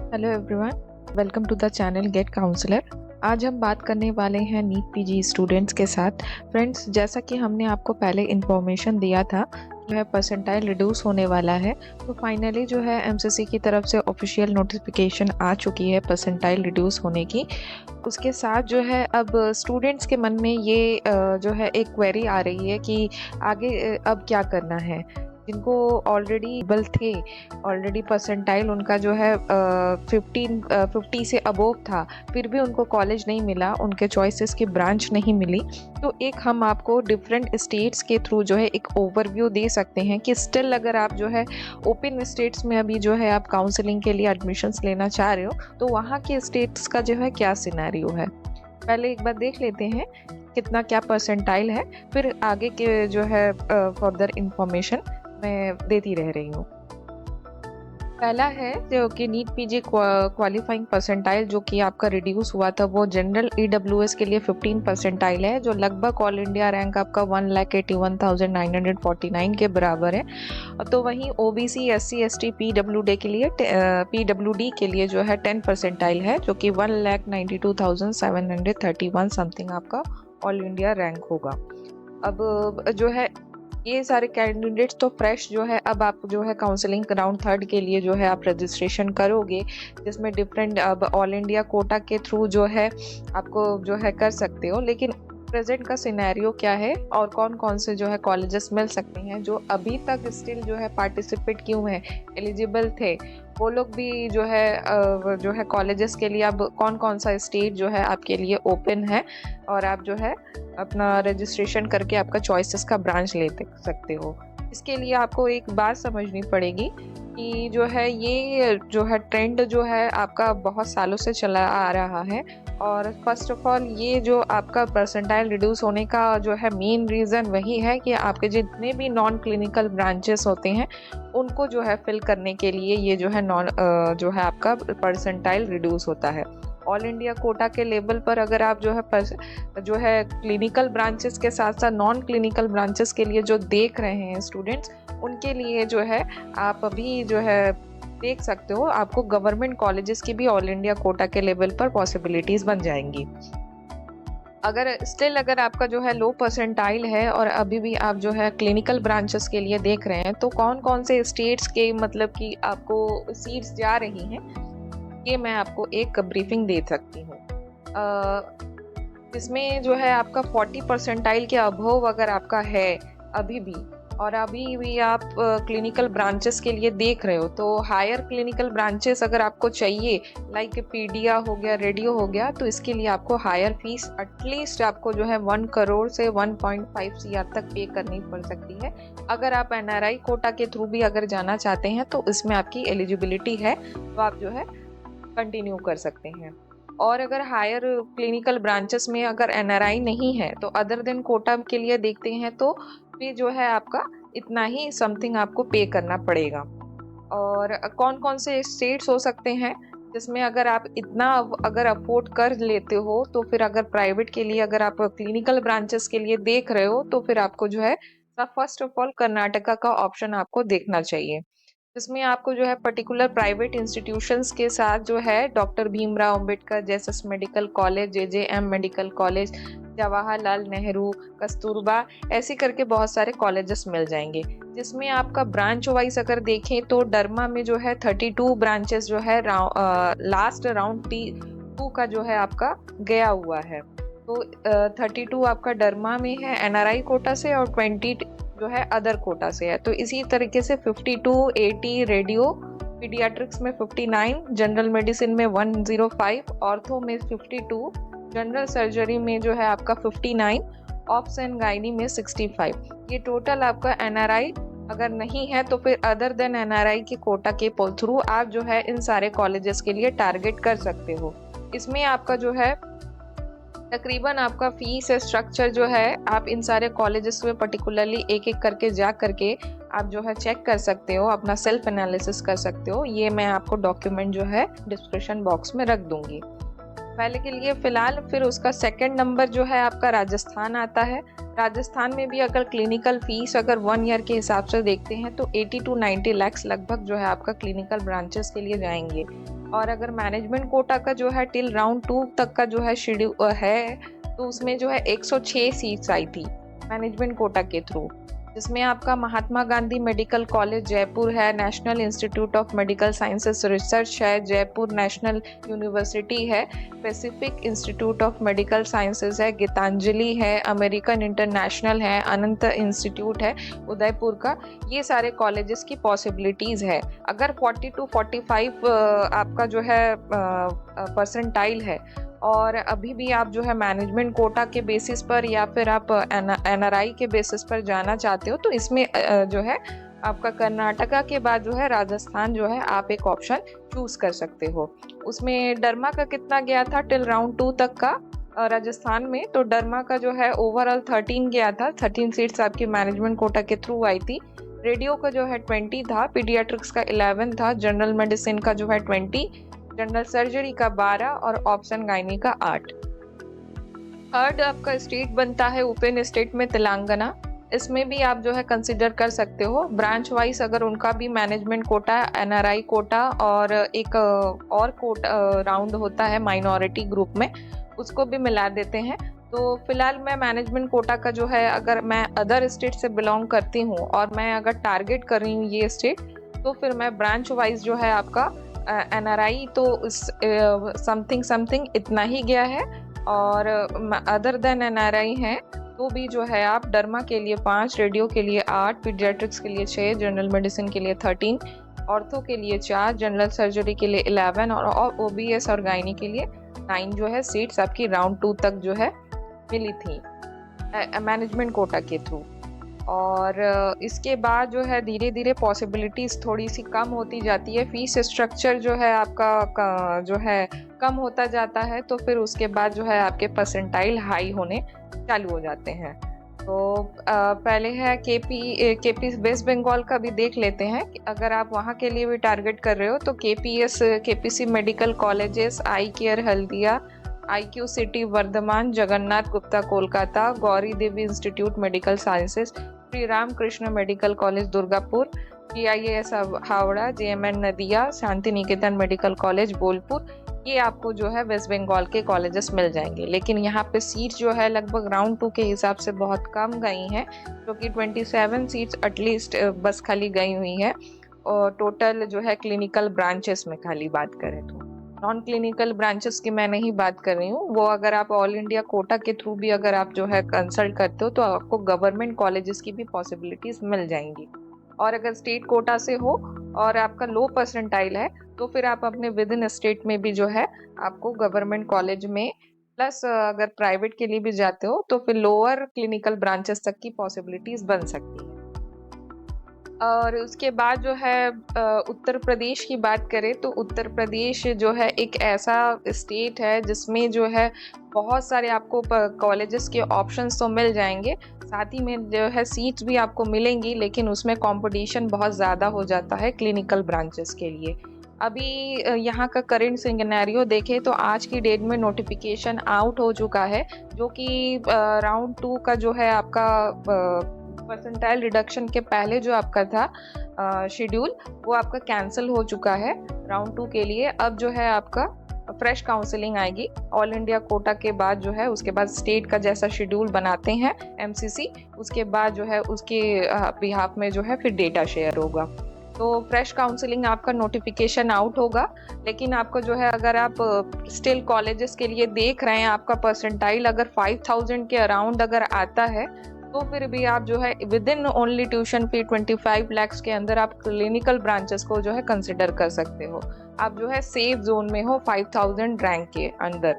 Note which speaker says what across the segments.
Speaker 1: Hello everyone, welcome to the channel get counsellor. आज हम बात करने वाले हैं नीट पीजी स्टूडेंट्स के साथ। फ्रेंड्स, जैसा कि हमने आपको पहले इन्फॉर्मेशन दिया था जो है परसेंटाइल रिड्यूस होने वाला है, तो फाइनली जो है एमसीसी की तरफ से ऑफिशियल नोटिफिकेशन आ चुकी है परसेंटाइल रिड्यूस होने की। उसके साथ जो है अब स्टूडेंट्स के मन में ये जो है एक क्वेरी आ रही है कि आगे अब क्या करना है। जिनको ऑलरेडी बल थे, ऑलरेडी परसेंटाइल उनका जो है 50 से अबोव था, फिर भी उनको कॉलेज नहीं मिला, उनके चॉइसेस की ब्रांच नहीं मिली, तो एक हम आपको डिफरेंट स्टेट्स के थ्रू जो है एक ओवरव्यू दे सकते हैं कि स्टिल अगर आप जो है ओपन स्टेट्स में अभी जो है आप काउंसलिंग के लिए एडमिशन्स लेना चाह रहे हो, तो वहाँ के स्टेट्स का जो है क्या सिनेरियो है। पहले एक बार देख लेते हैं कितना क्या परसेंटाइल है, फिर आगे के जो है फर्दर इंफॉर्मेशन मैं देती रह रही हूँ। पहला है जो कि नीट पीजी क्वालिफाइंग परसेंटाइल जो कि आपका रिड्यूस हुआ था, वो जनरल ईडब्ल्यूएस के लिए 15 परसेंटाइल है, जो लगभग ऑल इंडिया रैंक आपका 1,81,949 के बराबर है। तो वहीं ओबीसी एससी एसटी पीडब्ल्यूडी के लिए जो है 10 परसेंटाइल है, जो कि 1,92,731 समथिंग आपका ऑल इंडिया रैंक होगा। अब जो है ये सारे कैंडिडेट्स तो फ्रेश जो है, अब आप जो है काउंसलिंग राउंड 3 के लिए जो है आप रजिस्ट्रेशन करोगे, जिसमें डिफरेंट अब ऑल इंडिया कोटा के थ्रू जो है आपको जो है कर सकते हो। लेकिन प्रेजेंट का सिनेरियो क्या है और कौन कौन से जो है कॉलेजेस मिल सकते हैं जो अभी तक स्टिल जो है पार्टिसिपेट क्यों है, एलिजिबल थे, वो लोग भी जो है कॉलेजेस के लिए अब कौन कौन सा स्टेट जो है आपके लिए ओपन है, और आप जो है अपना रजिस्ट्रेशन करके आपका चॉइसेस का ब्रांच ले सकते हो। इसके लिए आपको एक बात समझनी पड़ेगी कि जो है ये जो है ट्रेंड जो है आपका बहुत सालों से चला आ रहा है, और फर्स्ट ऑफ ऑल ये जो आपका परसेंटाइल रिड्यूस होने का जो है मेन रीज़न वही है कि आपके जितने भी नॉन क्लिनिकल ब्रांचेस होते हैं उनको जो है फिल करने के लिए ये जो है जो है आपका परसेंटाइल रिड्यूस होता है। ऑल इंडिया कोटा के लेवल पर अगर आप जो है क्लिनिकल ब्रांचेस के साथ साथ नॉन क्लिनिकल ब्रांचेस के लिए जो देख रहे हैं स्टूडेंट्स, उनके लिए जो है आप अभी जो है देख सकते हो, आपको गवर्नमेंट कॉलेजेस की भी ऑल इंडिया कोटा के लेवल पर पॉसिबिलिटीज बन जाएंगी। अगर आपका जो है लो परसेंटाइल है और अभी भी आप जो है क्लिनिकल ब्रांचेस के लिए देख रहे हैं, तो कौन कौन से स्टेट्स के मतलब कि आपको सीट्स जा रही हैं, ये मैं आपको एक ब्रीफिंग दे सकती हूँ। इसमें जो है आपका 40 परसेंटाइल के अबोव अगर आपका है अभी भी, और अभी भी आप क्लिनिकल ब्रांचेस के लिए देख रहे हो, तो हायर क्लिनिकल ब्रांचेस अगर आपको चाहिए, लाइक पीडिया हो गया, रेडियो हो गया, तो इसके लिए आपको हायर फीस एटलीस्ट आपको जो है 1 करोड़ से 1.5 CR तक पे करनी पड़ सकती है। अगर आप एनआरआई कोटा के थ्रू भी अगर जाना चाहते हैं तो इसमें आपकी एलिजिबिलिटी है, तो आप जो है कंटिन्यू कर सकते हैं। और अगर हायर क्लिनिकल ब्रांचेस में अगर एनआरआई नहीं है, तो अदर देन कोटा के लिए देखते हैं तो भी जो है आपका इतना ही समथिंग आपको पे करना पड़ेगा। और कौन कौन से स्टेट्स हो सकते हैं जिसमें अगर आप इतना अगर अफोर्ड कर लेते हो, तो फिर अगर प्राइवेट के लिए अगर आप क्लिनिकल ब्रांचेस के लिए देख रहे हो, तो फिर आपको जो है फर्स्ट ऑफ ऑल कर्नाटका का ऑप्शन आपको देखना चाहिए, जिसमें आपको जो है पर्टिकुलर प्राइवेट इंस्टीट्यूशंस के साथ जो है doctor Bhimrao Ambedkar, JSS medical college, JJM medical college, Jawaharlal Nehru, Kasturba, ऐसे करके बहुत सारे कॉलेजेस मिल जाएंगे। जिसमें आपका ब्रांच वाइज अगर देखें तो डरमा में जो है 32 ब्रांचेस जो है लास्ट राउंड 2 का जो है आपका गया हुआ है। तो 32 आपका डरमा में है एनआरआई कोटा से, और 20 जो है अदर कोटा से है। तो इसी तरीके से 52, 80 रेडियो, पीडियाट्रिक्स में 59, जनरल मेडिसिन में 105, ऑर्थो में 52, जनरल सर्जरी में जो है आपका 59, ऑप्स एंड गाइनी में 65। ये टोटल आपका एनआरआई अगर नहीं है तो फिर अदर देन एनआरआई के कोटा के थ्रू आप जो है इन सारे कॉलेजेस के लिए टारगेट कर सकते हो। इसमें आपका जो है तकरीबन आपका फीस स्ट्रक्चर जो है आप इन सारे कॉलेजेस में पर्टिकुलरली एक एक करके जा करके आप जो है चेक कर सकते हो, अपना सेल्फ एनालिसिस कर सकते हो। ये मैं आपको डॉक्यूमेंट जो है डिस्क्रिप्शन बॉक्स में रख दूंगी पहले के लिए फिलहाल। फिर उसका सेकंड नंबर जो है आपका राजस्थान आता है। राजस्थान में भी अगर क्लिनिकल फीस अगर 1 ईयर के हिसाब से देखते हैं तो 80 to 90 लाख लगभग जो है आपका क्लिनिकल ब्रांचेस के लिए जाएंगे। और अगर मैनेजमेंट कोटा का जो है टिल राउंड 2 तक का जो है शेड्यूल है, तो उसमें जो है 106 सीट्स आई थी मैनेजमेंट कोटा के थ्रू, जिसमें आपका महात्मा गांधी मेडिकल कॉलेज जयपुर है, national institute of medical sciences research है, जयपुर नेशनल यूनिवर्सिटी है, Pacific institute of medical sciences है, गीतांजलि है, अमेरिकन इंटरनेशनल है, अनंत इंस्टीट्यूट है उदयपुर का। ये सारे कॉलेजेस की पॉसिबिलिटीज़ है। अगर 40 to 45 आपका जो है परसेंटाइल है, और अभी भी आप जो है मैनेजमेंट कोटा के बेसिस पर या फिर आप एनआरआई के बेसिस पर जाना चाहते हो, तो इसमें जो है आपका कर्नाटका के बाद जो है राजस्थान जो है आप एक ऑप्शन चूज कर सकते हो। उसमें डरमा का कितना गया था टिल राउंड 2 तक का राजस्थान में, तो डरमा का जो है ओवरऑल 13 गया था, 13 सीट्स आपकी मैनेजमेंट कोटा के थ्रू आई थी। रेडियो का जो है 20 था, पीडियाट्रिक्स का 11 था, जनरल मेडिसिन का जो है 20, जनरल सर्जरी का 12 और ऑप्शन गायनी का 8। थर्ड आपका स्टेट बनता है ओपन स्टेट में तेलंगाना। इसमें भी आप जो है कंसिडर कर सकते हो ब्रांच वाइज, अगर उनका भी मैनेजमेंट कोटा, एनआरआई कोटा और एक और कोटा राउंड होता है माइनॉरिटी ग्रुप में, उसको भी मिला देते हैं। तो फिलहाल मैं मैनेजमेंट कोटा का जो है, अगर मैं अदर स्टेट से बिलोंग करती हूँ और मैं अगर टारगेट कर रही हूँ ये स्टेट, तो फिर मैं ब्रांच वाइज जो है आपका एनआरआई तो समथिंग इतना ही गया है, और अदर देन एनआरआई है तो भी जो है आप डर्मा के लिए 5, रेडियो के लिए 8, पीडियाट्रिक्स के लिए 6, जनरल मेडिसिन के लिए 13, ऑर्थो के लिए 4, जनरल सर्जरी के लिए 11 और ओबीएस और गायनी के लिए 9 जो है सीट्स आपकी राउंड 2 तक जो है मिली थी मैनेजमेंट कोटा के थ्रू। और इसके बाद जो है धीरे धीरे पॉसिबिलिटीज़ थोड़ी सी कम होती जाती है, फीस स्ट्रक्चर जो है आपका जो है कम होता जाता है, तो फिर उसके बाद जो है आपके परसेंटाइल हाई होने चालू हो जाते हैं। तो पहले है केपी वेस्ट बंगाल का भी देख लेते हैं। अगर आप वहाँ के लिए भी टारगेट कर रहे हो तो KPC medical colleges, eye care Haldia, IQ city Bardhaman, Jagannath Gupta Kolkata, Gauri Devi institute medical sciences, Shri Ram Krishna medical college Durgapur, GIAS Howrah, JMN Nadia, Shanti Niketan medical college Bolpur, ये आपको जो है वेस्ट बंगाल के कॉलेजेस मिल जाएंगे। लेकिन यहाँ पे सीट जो है लगभग राउंड 2 के हिसाब से बहुत कम गई हैं, क्योंकि 27 सीट्स एटलीस्ट बस खाली गई हुई है, और टोटल जो है क्लिनिकल ब्रांचेस में खाली बात करें तो। नॉन क्लिनिकल ब्रांचेस की मैं नहीं बात कर रही हूँ, वो अगर आप ऑल इंडिया कोटा के थ्रू भी अगर आप जो है कंसल्ट करते हो तो आपको गवर्नमेंट कॉलेजेस की भी पॉसिबिलिटीज मिल जाएंगी। और अगर स्टेट कोटा से हो और आपका लो परसेंटाइल है, तो फिर आप अपने विद इन स्टेट में भी जो है आपको गवर्नमेंट कॉलेज में, प्लस अगर प्राइवेट के लिए भी जाते हो तो फिर लोअर क्लिनिकल ब्रांचेस तक की पॉसिबिलिटीज बन सकती है। और उसके बाद जो है उत्तर प्रदेश की बात करें तो उत्तर प्रदेश जो है एक ऐसा स्टेट है जिसमें जो है बहुत सारे आपको कॉलेजेस के ऑप्शंस तो मिल जाएंगे, साथ ही में जो है सीट्स भी आपको मिलेंगी, लेकिन उसमें कंपटीशन बहुत ज़्यादा हो जाता है क्लिनिकल ब्रांचेस के लिए। अभी यहाँ का करेंट सिनेरियो देखें तो आज की डेट में नोटिफिकेशन आउट हो चुका है, जो कि राउंड 2 का जो है आपका परसेंटाइल रिडक्शन के पहले जो आपका था शेड्यूल, वो आपका कैंसिल हो चुका है राउंड 2 के लिए। अब जो है आपका फ्रेश काउंसलिंग आएगी ऑल इंडिया कोटा के बाद, जो है उसके बाद स्टेट का जैसा शेड्यूल बनाते हैं MCC, उसके बाद जो है उसके बिहाफ में जो है फिर डेटा शेयर होगा। तो फ्रेश काउंसलिंग आपका नोटिफिकेशन आउट होगा, लेकिन आपको जो है अगर आप स्टिल कॉलेजेस के लिए देख रहे हैं, आपका परसेंटाइल अगर 5000 के अराउंड अगर आता है, तो फिर भी आप जो है with in only tuition fee 25 lakh के अंदर आप क्लिनिकल ब्रांचेस को जो है कंसिडर कर सकते हो। आप जो है सेफ जोन में हो 5000 रैंक के अंदर।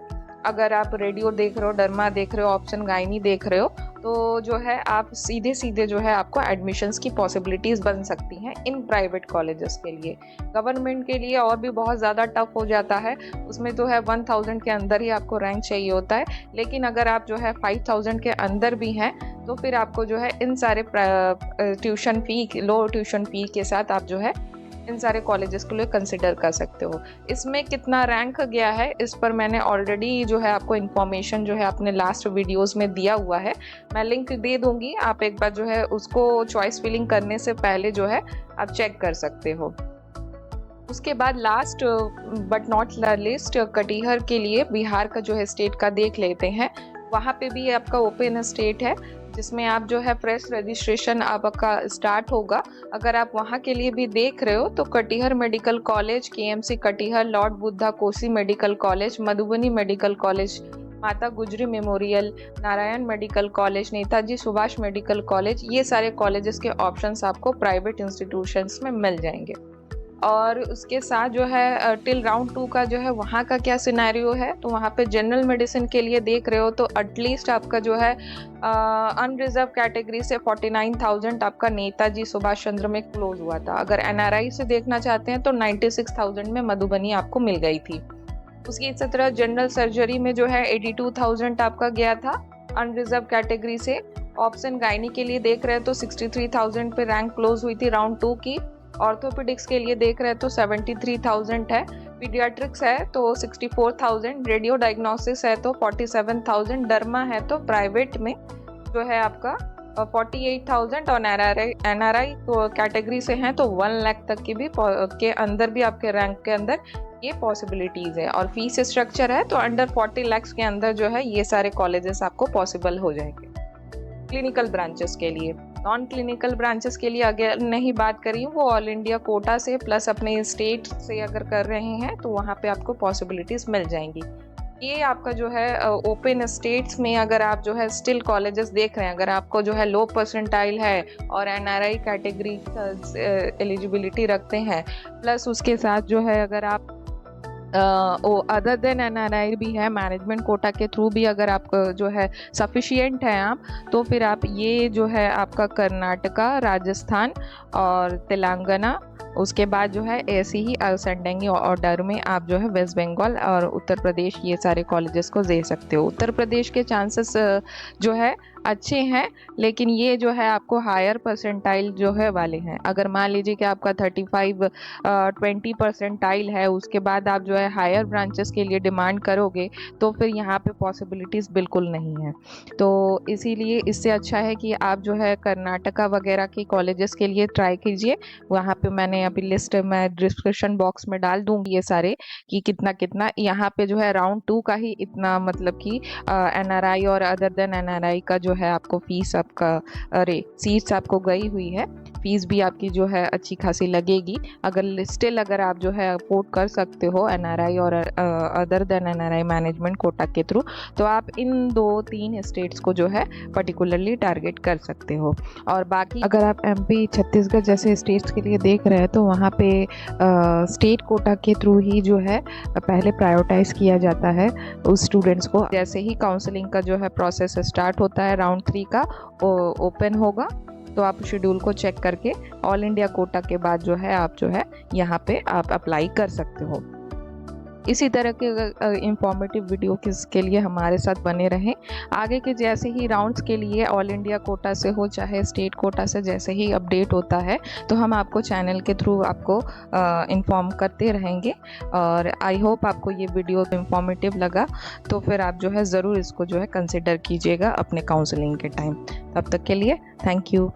Speaker 1: अगर आप रेडियो देख रहे हो, डर्मा देख रहे हो, ऑप्शन गायनी देख रहे हो, तो जो है आप सीधे सीधे जो है आपको एडमिशन्स की पॉसिबिलिटीज़ बन सकती हैं इन प्राइवेट कॉलेजेस के लिए। गवर्नमेंट के लिए और भी बहुत ज़्यादा टफ हो जाता है, उसमें तो है 1000 के अंदर ही आपको रैंक चाहिए होता है, लेकिन अगर आप जो है 5000 के अंदर भी हैं तो फिर आपको जो है इन सारे ट्यूशन फ़ी, लो ट्यूशन फ़ी के साथ आप जो है इन सारे कॉलेजेस के लिए कंसिडर कर सकते हो। इसमें कितना रैंक गया है इस पर मैंने ऑलरेडी जो है आपको इन्फॉर्मेशन जो है अपने लास्ट वीडियोस में दिया हुआ है, मैं लिंक दे दूंगी, आप एक बार जो है उसको चॉइस फिलिंग करने से पहले जो है आप चेक कर सकते हो। उसके बाद last but not list Katihar के लिए बिहार का जो है स्टेट का देख लेते हैं। वहाँ पे भी आपका ओपन स्टेट है, जिसमें आप जो है फ्रेश रजिस्ट्रेशन आपका स्टार्ट होगा। अगर आप वहाँ के लिए भी देख रहे हो तो Katihar medical college, KMC Katihar, Lord Buddha Kosi medical college, Madhubani medical college, माता गुजरी memorial, Narayan medical college, Netaji Subhash medical college, ये सारे कॉलेजेस के ऑप्शंस आपको प्राइवेट इंस्टीट्यूशंस में मिल जाएंगे। और उसके साथ जो है टिल राउंड 2 का जो है वहाँ का क्या सिनेरियो है, तो वहाँ पे जनरल मेडिसिन के लिए देख रहे हो तो एटलीस्ट आपका जो है अनरिजर्व कैटेगरी से 49,000 आपका नेताजी सुभाष चंद्र में क्लोज हुआ था। अगर एनआरआई से देखना चाहते हैं तो 96,000 में मधुबनी आपको मिल गई थी। उसकी इसी तरह जनरल सर्जरी में जो है 82,000 आपका गया था अनरिजर्व कैटेगरी से। ऑप्शन गायनी के लिए देख रहे हैं तो 63,000 पे रैंक क्लोज हुई थी राउंड 2 की। ऑर्थोपेडिक्स के लिए देख रहे हैं तो 73,000 है। पीडियाट्रिक्स है तो 64,000, रेडियो डायग्नोसिस है तो 47,000, डर्मा है तो प्राइवेट में जो है आपका 48,000, और एनआरआई कैटेगरी से हैं तो 1 लाख तक की भी के अंदर भी आपके रैंक के अंदर ये पॉसिबिलिटीज है। और फीस स्ट्रक्चर है तो अंडर 40 लाख के अंदर जो है ये सारे कॉलेजेस आपको पॉसिबल हो जाएंगे। क्लिनिकल ब्रांचेस के लिए, नॉन क्लिनिकल ब्रांचेस के लिए अगर नहीं बात करी वो ऑल इंडिया कोटा से प्लस अपने स्टेट से अगर कर रहे हैं तो वहाँ पे आपको पॉसिबिलिटीज मिल जाएंगी। ये आपका जो है ओपन स्टेट्स में अगर आप जो है स्टिल कॉलेजेस देख रहे हैं, अगर आपको जो है लो परसेंटाइल है और एनआरआई कैटेगरी एलिजिबिलिटी रखते हैं, प्लस उसके साथ जो है अगर आप अदर देन एनआरआई भी है, मैनेजमेंट कोटा के थ्रू भी अगर आप जो है सफिशिएंट है आप, तो फिर आप ये जो है आपका कर्नाटका, राजस्थान और तेलंगाना, उसके बाद जो है ऐसे ही असेंडिंग ऑर्डर में आप जो है वेस्ट बंगाल और उत्तर प्रदेश ये सारे कॉलेजेस को दे सकते हो। उत्तर प्रदेश के चांसेस जो है अच्छे हैं, लेकिन ये जो है आपको हायर परसेंटाइल जो है वाले हैं। अगर मान लीजिए कि आपका 20 परसेंटाइल है, उसके बाद आप जो है हायर ब्रांचेस के लिए डिमांड करोगे तो फिर यहाँ पे पॉसिबिलिटीज़ बिल्कुल नहीं है। तो इसीलिए इससे अच्छा है कि आप जो है कर्नाटका वगैरह के कॉलेजेस के लिए ट्राई कीजिए। वहाँ पे मैंने अभी लिस्ट मैं डिस्क्रिप्शन बॉक्स में डाल दूँगी ये सारे कि कितना कितना यहाँ पे जो है राउंड 2 का ही इतना मतलब कि एनआरआई और अदर देन एनआरआई का जो है आपको फीस आपका सीट्स आपको गई हुई है, फीस भी आपकी जो है अच्छी खासी लगेगी। अगर स्टिल अगर आप जो है अफोर्ड कर सकते हो एनआरआई और other than NRI management quota के थ्रू, तो आप इन 2-3 स्टेट्स को जो है पर्टिकुलरली टारगेट कर सकते हो। और बाकी अगर आप एमपी, छत्तीसगढ़ जैसे स्टेट्स के लिए देख रहे हैं तो वहाँ पे स्टेट कोटा के थ्रू ही जो है पहले प्रायोरिटाइज किया जाता है उस स्टूडेंट्स को। जैसे ही काउंसलिंग का जो है प्रोसेस स्टार्ट होता है, राउंड 3 का ओपन होगा तो आप शेड्यूल को चेक करके ऑल इंडिया कोटा के बाद जो है आप जो है यहाँ पे आप अप्लाई कर सकते हो। इसी तरह के इंफॉर्मेटिव वीडियो के लिए हमारे साथ बने रहें। आगे के जैसे ही राउंड्स के लिए ऑल इंडिया कोटा से हो चाहे स्टेट कोटा से जैसे ही अपडेट होता है तो हम आपको चैनल के थ्रू आपको इन्फॉर्म करते रहेंगे। और आई होप आपको ये वीडियो इंफॉर्मेटिव लगा, तो फिर आप जो है ज़रूर इसको जो है कंसिडर कीजिएगा अपने काउंसलिंग के टाइम। तब तक के लिए थैंक यू।